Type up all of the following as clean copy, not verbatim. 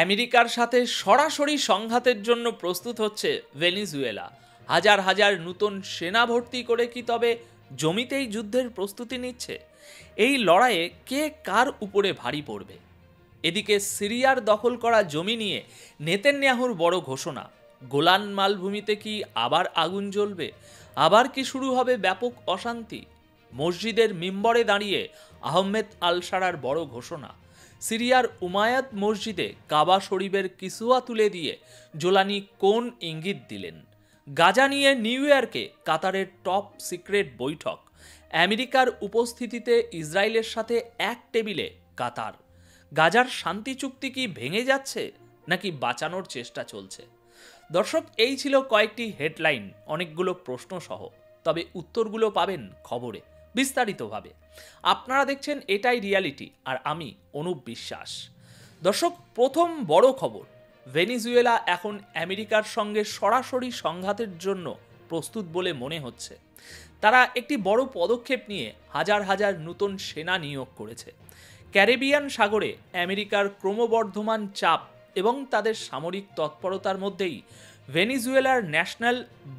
আমেরিকার সাথে সরাসরি সংঘাতের জন্য প্রস্তুত হচ্ছে ভেনিজুয়েলা। হাজার হাজার নতুন সেনা ভর্তি করে কি তবে জমিতেই যুদ্ধের প্রস্তুতি নিচ্ছে? এই লড়াইয়ে কে কার উপরে ভারী পড়বে? এদিকে সিরিয়ার দখল করা জমি নিয়ে নেতানিয়াহুর বড় ঘোষণা। গোলান মালভূমিতে কি আবার আগুন জ্বলবে? আবার কি শুরু হবে ব্যাপক অশান্তি? মসজিদের মিম্বরে দাঁড়িয়ে আহমেদ আল শারার বড় ঘোষণা। সিরিয়ার উমায়াত মসজিদে কাবা শরীফের কিসুয়া তুলে দিয়ে জোলানি কোন ইঙ্গিত দিলেন? গাজা নিয়ে নিউ ইয়র্কে কাতারের টপ সিক্রেট বৈঠক। আমেরিকার উপস্থিতিতে ইসরায়েলের সাথে এক টেবিলে কাতার। গাজার শান্তি চুক্তি কি ভেঙে যাচ্ছে নাকি বাঁচানোর চেষ্টা চলছে? দর্শক, এই ছিল কয়েকটি হেডলাইন, অনেকগুলো প্রশ্ন সহ। তবে উত্তরগুলো পাবেন খবরে বিস্তারিতভাবে। আপনারা দেখছেন এটাই রিয়ালিটি, আর আমি অনুপ বিশ্বাস। দর্শক, প্রথম বড় খবর, ভেনিজুয়েলা এখন আমেরিকার সঙ্গে সরাসরি সংঘাতের জন্য প্রস্তুত বলে মনে হচ্ছে। তারা একটি বড় পদক্ষেপ নিয়ে হাজার হাজার নতুন সেনা নিয়োগ করেছে। ক্যারিবিয়ান সাগরে আমেরিকার ক্রমবর্ধমান চাপ এবং তাদের সামরিক তৎপরতার মধ্যেই ভেনিজুয়েলার ন্যাশনাল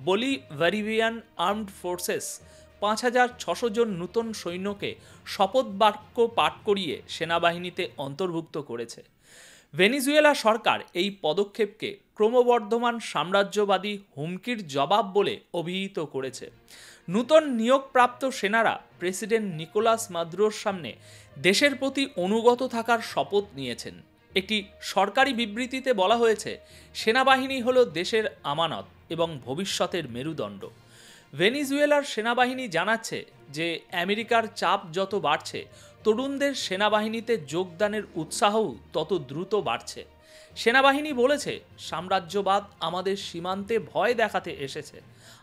বলিভারিয়ান আর্মড ফোর্সেস ৫,৬০০ জন নতুন সৈন্যকে শপথ বাক্য পাঠ করিয়ে সেনাবাহিনীতে অন্তর্ভুক্ত করেছে। ভেনিজুয়েলা সরকার এই পদক্ষেপকে ক্রমবর্ধমান সাম্রাজ্যবাদী হুমকির জবাব বলে অভিহিত করেছে। নূতন নিয়োগপ্রাপ্ত সেনারা প্রেসিডেন্ট নিকোলাস মাদুরোর সামনে দেশের প্রতি অনুগত থাকার শপথ নিয়েছেন। একটি সরকারি বিবৃতিতে বলা হয়েছে, সেনাবাহিনী হলো দেশের আমানত এবং ভবিষ্যতের মেরুদণ্ড। ভেনিজুয়েলার সেনাবাহিনী জানাচ্ছে যে আমেরিকার চাপ যত বাড়ছে, তরুণদের সেনাবাহিনীতে যোগদানের উৎসাহও তত দ্রুত বাড়ছে। সেনাবাহিনী বলেছে, সাম্রাজ্যবাদ আমাদের সীমান্তে ভয় দেখাতে এসেছে,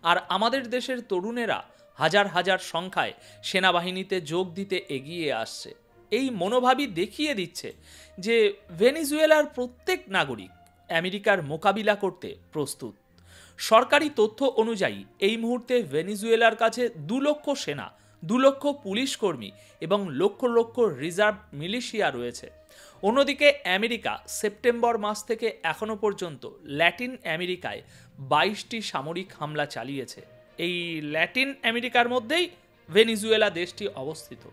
আর আমাদের দেশের তরুণেরা হাজার হাজার সংখ্যায় সেনাবাহিনীতে যোগ দিতে এগিয়ে আসছে। এই মনোভাবই দেখিয়ে দিচ্ছে যে ভেনিজুয়েলার প্রত্যেক নাগরিক আমেরিকার মোকাবিলা করতে প্রস্তুত। সরকারি তথ্য অনুযায়ী এই মুহূর্তে ভেনিজুয়েলার কাছে 2 লক্ষ সেনা, 2 লক্ষ পুলিশ কর্মী এবং লক্ষ লক্ষ রিজার্ভ মিলিশিয়া রয়েছে। অন্যদিকে আমেরিকা সেপ্টেম্বর মাস থেকে এখনো পর্যন্ত ল্যাটিন আমেরিকায় 22টি সামরিক হামলা চালিয়েছে। এই ল্যাটিন আমেরিকার মধ্যেই ভেনিজুয়েলা দেশটি অবস্থিত।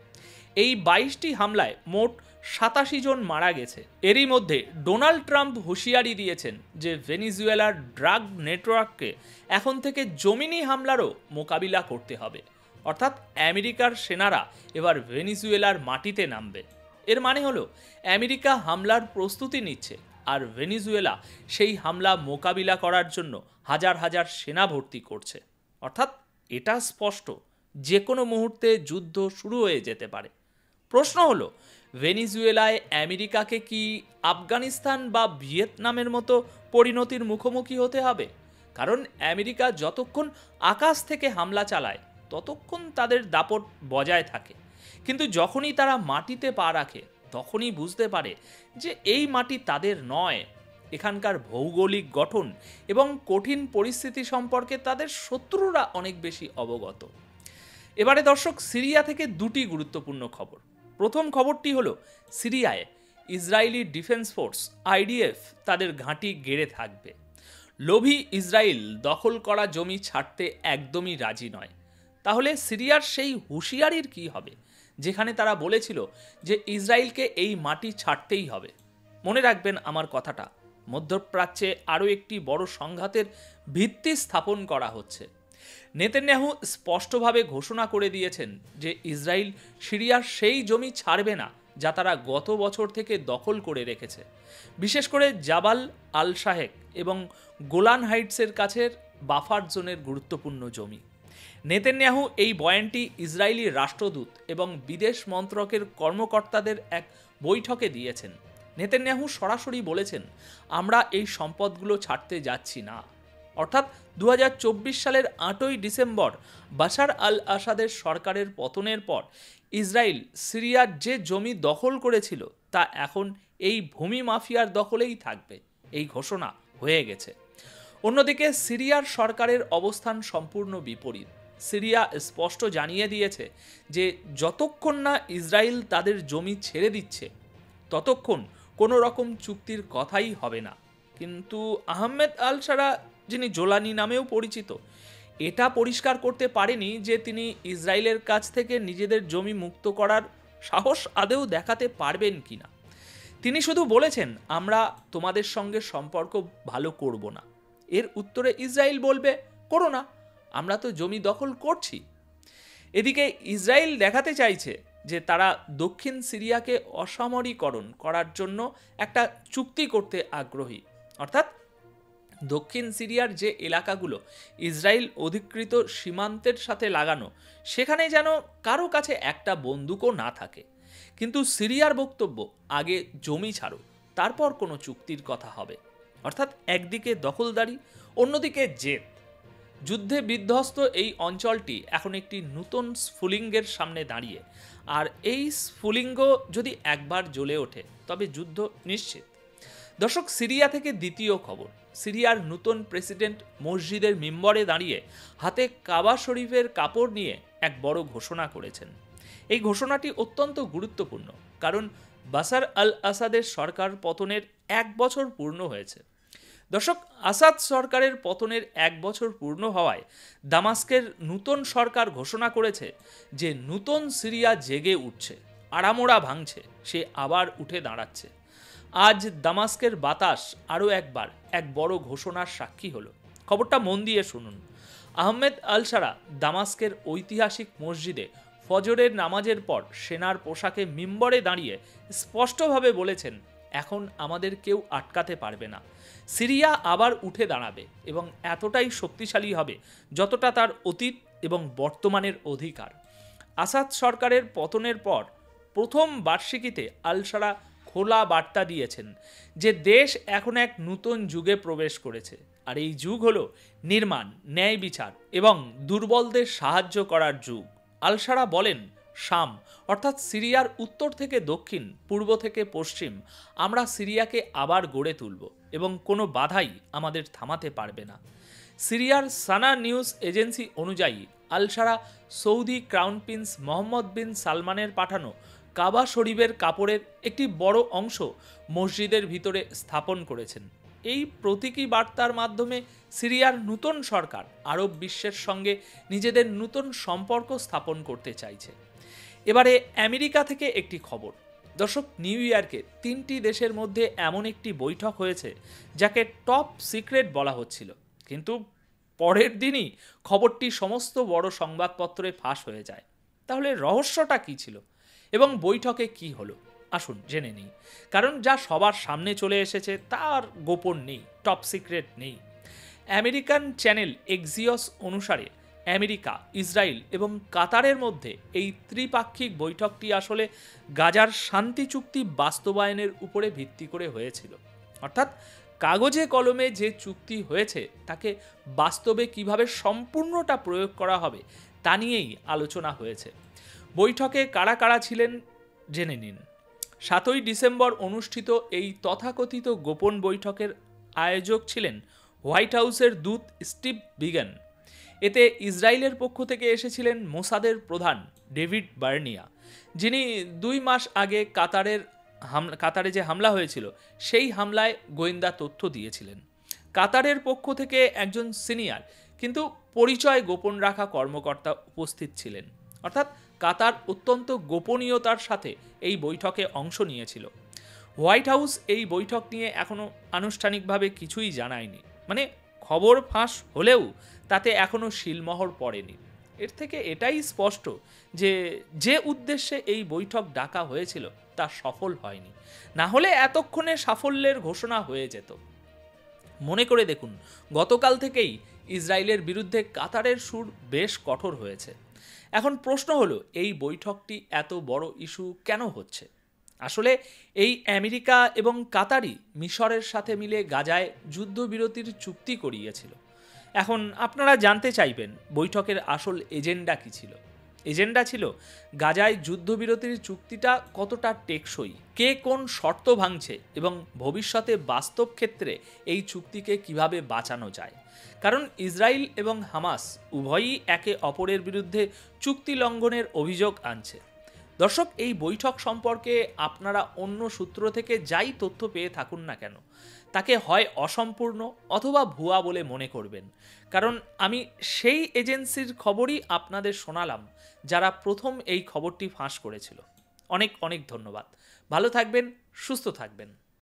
এই 22টি হামলায় মোট 87 জন মারা গেছে। এরই মধ্যে ডোনাল্ড ট্রাম্প হুঁশিয়ারি দিয়েছেন যে ভেনিজুয়েলার ড্রাগ নেটওয়ার্ককে এখন থেকে জমিনি হামলারও মোকাবিলা করতে হবে। অর্থাৎ আমেরিকার সেনারা এবার ভেনিজুয়েলার মাটিতে নামবে। এর মানে হলো আমেরিকা হামলার প্রস্তুতি নিচ্ছে, আর ভেনিজুয়েলা সেই হামলা মোকাবিলা করার জন্য হাজার হাজার সেনা ভর্তি করছে। অর্থাৎ এটা স্পষ্ট, যে কোনো মুহূর্তে যুদ্ধ শুরু হয়ে যেতে পারে। প্রশ্ন হলো, ভেনিজুয়েলায় আমেরিকাকে কি আফগানিস্তান বা ভিয়েতনামের মতো পরিণতির মুখোমুখি হতে হবে? কারণ আমেরিকা যতক্ষণ আকাশ থেকে হামলা চালায় ততক্ষণ তাদের দাপট বজায় থাকে, কিন্তু যখনই তারা মাটিতে পা রাখে তখনই বুঝতে পারে যে এই মাটি তাদের নয়। এখানকার ভৌগোলিক গঠন এবং কঠিন পরিস্থিতি সম্পর্কে তাদের শত্রুরা অনেক বেশি অবগত। এবারে দর্শক, সিরিয়া থেকে 2টি গুরুত্বপূর্ণ খবর। প্রথম খবরটি হলো, সিরিয়ায় ইসরায়েলি ডিফেন্স ফোর্স আইডিএফ তাদের ঘাঁটি গেড়ে থাকবে। লোভী ইসরায়েল দখল করা জমি ছাড়তে একদমই রাজি নয়। তাহলে সিরিয়ার সেই হুঁশিয়ারির কি হবে, যেখানে তারা বলেছিল যে ইসরায়েলকে এই মাটি ছাড়তেই হবে? মনে রাখবেন আমার কথাটা, মধ্যপ্রাচ্যে আরও একটি বড় সংঘাতের ভিত্তি স্থাপন করা হচ্ছে। নেতানিয়াহু স্পষ্টভাবে ঘোষণা করে দিয়েছেন যে ইসরায়েল সিরিয়ার সেই জমি ছাড়বে না যা তারা গত বছর থেকে দখল করে রেখেছে, বিশেষ করে জাবাল আল শাহেক এবং গোলান হাইটসের কাছের বাফার জোনের গুরুত্বপূর্ণ জমি। নেতানিয়াহু এই বয়ানটি ইসরায়েলি রাষ্ট্রদূত এবং বিদেশ মন্ত্রকের কর্মকর্তাদের এক বৈঠকে দিয়েছেন। নেতানিয়াহু সরাসরি বলেছেন, আমরা এই সম্পদগুলো ছাড়তে যাচ্ছি না। অর্থাৎ 2024 সালের 8ই ডিসেম্বর বাশার আল আসাদের সরকারের পতনের পর ইসরায়েল সিরিয়ার যে জমি দখল করেছিল তা এখন এই ভূমি মাফিয়ার দখলেই থাকবে, এই ঘোষণা হয়ে গেছে। অন্যদিকে সিরিয়ার সরকারের অবস্থান সম্পূর্ণ বিপরীত। সিরিয়া স্পষ্ট জানিয়ে দিয়েছে যে যতক্ষণ না ইসরায়েল তাদের জমি ছেড়ে দিচ্ছে ততক্ষণ কোনো রকম চুক্তির কথাই হবে না। কিন্তু আহমেদ আল শারা, যিনি জোলানি নামেও পরিচিত, এটা পরিষ্কার করতে পারেনি যে তিনি ইসরায়েলের কাছ থেকে নিজেদের জমি মুক্ত করার সাহস আদৌ দেখাতে পারবেন কিনা। তিনি শুধু বলেছেন, আমরা তোমাদের সঙ্গে সম্পর্ক ভালো করব না। এর উত্তরে ইসরায়েল বলবে, করো না, আমরা তো জমি দখল করছি। এদিকে ইসরায়েল দেখাতে চাইছে যে তারা দক্ষিণ সিরিয়াকে অসামরিকরণ করার জন্য একটা চুক্তি করতে আগ্রহী। অর্থাৎ দক্ষিণ সিরিয়ার যে এলাকাগুলো ইসরায়েল অধিকৃত সীমান্তের সাথে লাগানো, সেখানে যেন কারো কাছে একটা বন্দুকও না থাকে। কিন্তু সিরিয়ার বক্তব্য, আগে জমি ছাড়ো, তারপর কোনো চুক্তির কথা হবে। অর্থাৎ একদিকে দখলদারি, অন্যদিকে জেদ। যুদ্ধে বিধ্বস্ত এই অঞ্চলটি এখন একটি নতুন স্ফুলিঙ্গের সামনে দাঁড়িয়ে, আর এই স্ফুলিঙ্গ যদি একবার জ্বলে ওঠে তবে যুদ্ধ নিশ্চিত। দর্শক, সিরিয়া থেকে দ্বিতীয় খবর। সিরিয়ার নতুন প্রেসিডেন্ট মসজিদের মিম্বরে দাঁড়িয়ে হাতে কাবা শরীফের কাপড় নিয়ে এক বড় ঘোষণা করেছেন। এই ঘোষণাটি অত্যন্ত গুরুত্বপূর্ণ, কারণ বাশার আল আসাদের সরকার পতনের 1 বছর পূর্ণ হয়েছে। দর্শক, আসাদ সরকারের পতনের 1 বছর পূর্ণ হওয়ায় দামাস্কের নতুন সরকার ঘোষণা করেছে যে নতুন সিরিয়া জেগে উঠছে, আড়ামোড়া ভাঙছে, সে আবার উঠে দাঁড়াচ্ছে। আজ দামাস্কের বাতাস আরও একবার এক বড় ঘোষণার সাক্ষী হলো। খবরটা মন দিয়ে শুনুন। আহমেদ আল শারা দামাস্কের ঐতিহাসিক মসজিদে ফজরের নামাজের পর সেনার পোশাকে মিম্বরে দাঁড়িয়ে স্পষ্টভাবে বলেছেন, এখন আমাদের কেউ আটকাতে পারবে না। সিরিয়া আবার উঠে দাঁড়াবে এবং এতটাই শক্তিশালী হবে যতটা তার অতীত এবং বর্তমানের অধিকার। আসাদ সরকারের পতনের পর প্রথম বার্ষিকীতে আল শারা খোলা বার্তা দিয়েছেন যে দেশ এখন এক নতুন যুগে প্রবেশ করেছে, আর এই যুগ হলো নির্মাণ, ন্যায় বিচার এবং দুর্বলদের সাহায্য করার যুগ। আল শারা বলেন, শাম অর্থাৎ সিরিয়ার উত্তর থেকে দক্ষিণ, পূর্ব থেকে পশ্চিম, আমরা সিরিয়াকে আবার গড়ে তুলব এবং কোনো বাধাই আমাদের থামাতে পারবে না। সিরিয়ার সানা নিউজ এজেন্সি অনুযায়ী আল শারা সৌদি ক্রাউন প্রিন্স মোহাম্মদ বিন সালমানের পাঠানো কাবা শরীফের কাপড়ের একটি বড় অংশ মসজিদের ভিতরে স্থাপন করেছেন। এই প্রতীকী বার্তার মাধ্যমে সিরিয়ার নতুন সরকার আরব বিশ্বের সঙ্গে নিজেদের নতুন সম্পর্ক স্থাপন করতে চাইছে। এবারে আমেরিকা থেকে একটি খবর। দর্শক, নিউ ইয়র্কে 3টি দেশের মধ্যে এমন একটি বৈঠক হয়েছে যাকে টপ সিক্রেট বলা হচ্ছিল, কিন্তু পরের দিনই খবরটি সমস্ত বড় সংবাদপত্রে ফাঁস হয়ে যায়। তাহলে রহস্যটা কী ছিল এবং বৈঠকে কি হলো? আসুন জেনে নিই, কারণ যা সবার সামনে চলে এসেছে তার গোপন নেই, টপ সিক্রেট নেই। আমেরিকান চ্যানেল এক্সিওস অনুসারে আমেরিকা, ইসরায়েল এবং কাতারের মধ্যে এই ত্রিপাক্ষিক বৈঠকটি আসলে গাজার শান্তি চুক্তি বাস্তবায়নের উপরে ভিত্তি করে হয়েছিল। অর্থাৎ কাগজে কলমে যে চুক্তি হয়েছে তাকে বাস্তবে কিভাবে সম্পূর্ণটা প্রয়োগ করা হবে তা নিয়েই আলোচনা হয়েছে। বৈঠকে কারা কারা ছিলেন জেনে নিন। 7ই ডিসেম্বর অনুষ্ঠিত এই তথাকথিত গোপন বৈঠকের আয়োজক ছিলেন হোয়াইট হাউসের দূত স্টিভ বিগেন। এতে ইসরায়েলের পক্ষ থেকে এসেছিলেন মোসাদের প্রধান ডেভিড বার্নিয়া, যিনি 2 মাস আগে কাতারে যে হামলা হয়েছিল সেই হামলায় গোয়েন্দা তথ্য দিয়েছিলেন। কাতারের পক্ষ থেকে একজন সিনিয়র কিন্তু পরিচয় গোপন রাখা কর্মকর্তা উপস্থিত ছিলেন। অর্থাৎ কাতার অত্যন্ত গোপনীয়তার সাথে এই বৈঠকে অংশ নিয়েছিল। হোয়াইট হাউস এই বৈঠক নিয়ে এখনও আনুষ্ঠানিকভাবে কিছুই জানায়নি, মানে খবর ফাঁস হলেও তাতে এখনও শিলমোহর পড়েনি। এর থেকে এটাই স্পষ্ট যে যে উদ্দেশ্যে এই বৈঠক ডাকা হয়েছিল তা সফল হয়নি, না হলে এতক্ষণে সাফল্যের ঘোষণা হয়ে যেত। মনে করে দেখুন, গতকাল থেকেই ইসরায়েলের বিরুদ্ধে কাতারের সুর বেশ কঠোর হয়েছে। এখন প্রশ্ন হলো, এই বৈঠকটি এত বড় ইস্যু কেন হচ্ছে? আসলে এই আমেরিকা এবং কাতারই মিশরের সাথে মিলে গাজায় যুদ্ধবিরতির চুক্তি করিয়েছিল। এখন আপনারা জানতে চাইবেন বৈঠকের আসল এজেন্ডা কী ছিল। এজেন্ডা ছিল গাজায় যুদ্ধবিরতির চুক্তিটা কতটা টেকসই, কে কোন শর্ত ভাঙছে এবং ভবিষ্যতে বাস্তব ক্ষেত্রে এই চুক্তিকে কিভাবে বাঁচানো যায়। কারণ ইসরায়েল এবং হামাস উভয়ই একে অপরের বিরুদ্ধে চুক্তি লঙ্ঘনের অভিযোগ আনছে। দর্শক, এই বৈঠক সম্পর্কে আপনারা অন্য সূত্র থেকে যাই তথ্য পেয়ে থাকুন না কেন, তাকে হয় অসম্পূর্ণ অথবা ভুয়া বলে মনে করবেন, কারণ আমি সেই এজেন্সির খবরই আপনাদের শোনালাম যারা প্রথম এই খবরটি ফাঁস করেছিল। অনেক অনেক ধন্যবাদ। ভালো থাকবেন, সুস্থ থাকবেন।